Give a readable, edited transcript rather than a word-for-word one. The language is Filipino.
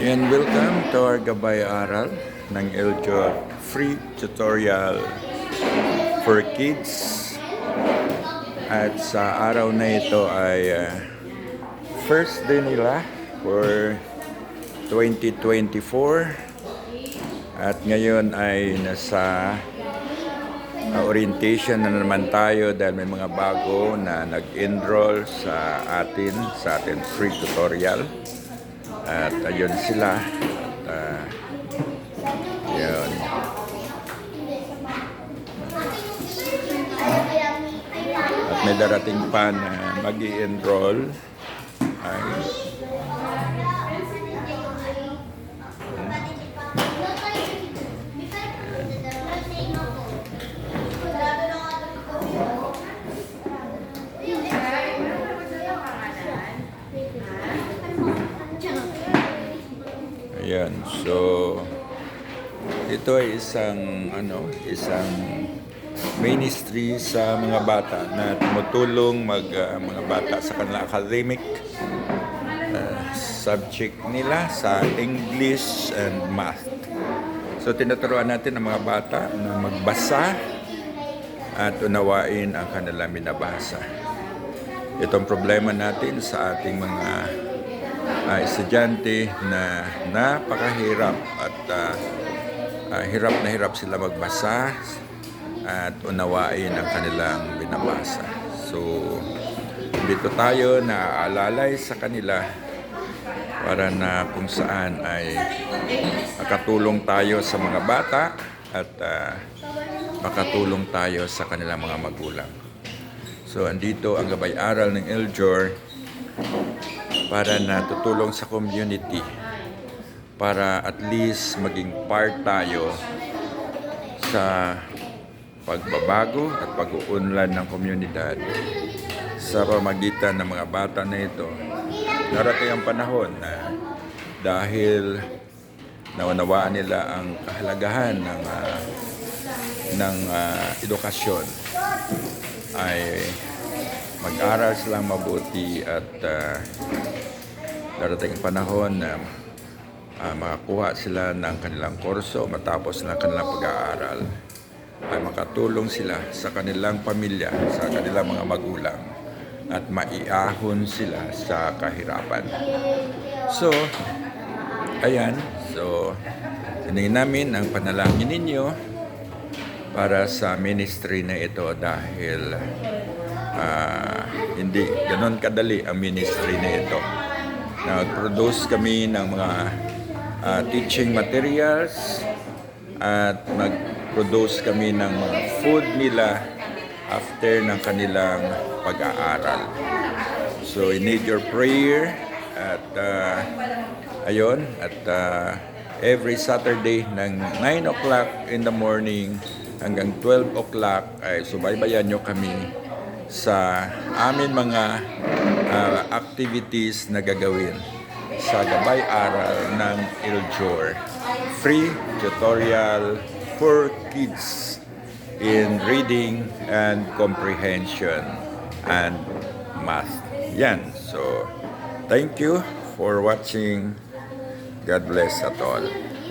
And welcome to our Gabay Aral ng Eljor Free Tutorial for Kids. At sa araw na ito ay first day nila for 2024. At ngayon ay nasa orientation na naman tayo dahil may mga bago na nag-enroll sa atin free tutorial. At ayun sila. Yun. At may darating pa na mag-i-enroll. Ay. Ayan, so ito ay isang ministry sa mga bata na tumutulong mga bata sa kanilang academic subject nila sa English and Math. So tinuturuan natin ang mga bata na magbasa at unawain ang kanilang binabasa. Itong problema natin sa ating mga estudyante na napakahirap at hirap na hirap sila magbasa at unawain ang kanilang binabasa. So, dito tayo naaalalay sa kanila para na kung saan ay makatulong tayo sa mga bata at makatulong tayo sa kanilang mga magulang. So, andito ang Gabay Aral ng Eljor para na tutulong sa community para at least maging part tayo sa pagbabago at pag-uunlad ng komunidad sa pamamagitan ng mga bata na ito. Darating ang panahon na dahil naunawaan nila ang kahalagahan ng edukasyon ay mag-aral silang mabuti at darating panahon na makakuha sila ng kanilang kurso matapos ng kanilang pag-aaral ay makatulong sila sa kanilang pamilya, sa kanilang mga magulang at maiahon sila sa kahirapan. So, ayan. So, hiningin namin ang panalangin ninyo para sa ministry na ito dahil hindi ganon kadali ang ministry na ito. Nag-produce kami ng mga teaching materials at mag-produce kami ng mga food nila after ng kanilang pag-aaral. So, I need your prayer at ayun, at every Saturday ng 9 o'clock in the morning hanggang 12 o'clock ay subaybayan nyo kami sa amin mga activities na gagawin sa Gabay Aral ng Eljor. Free tutorial for kids in reading and comprehension and math. Yan. So, thank you for watching. God bless at all.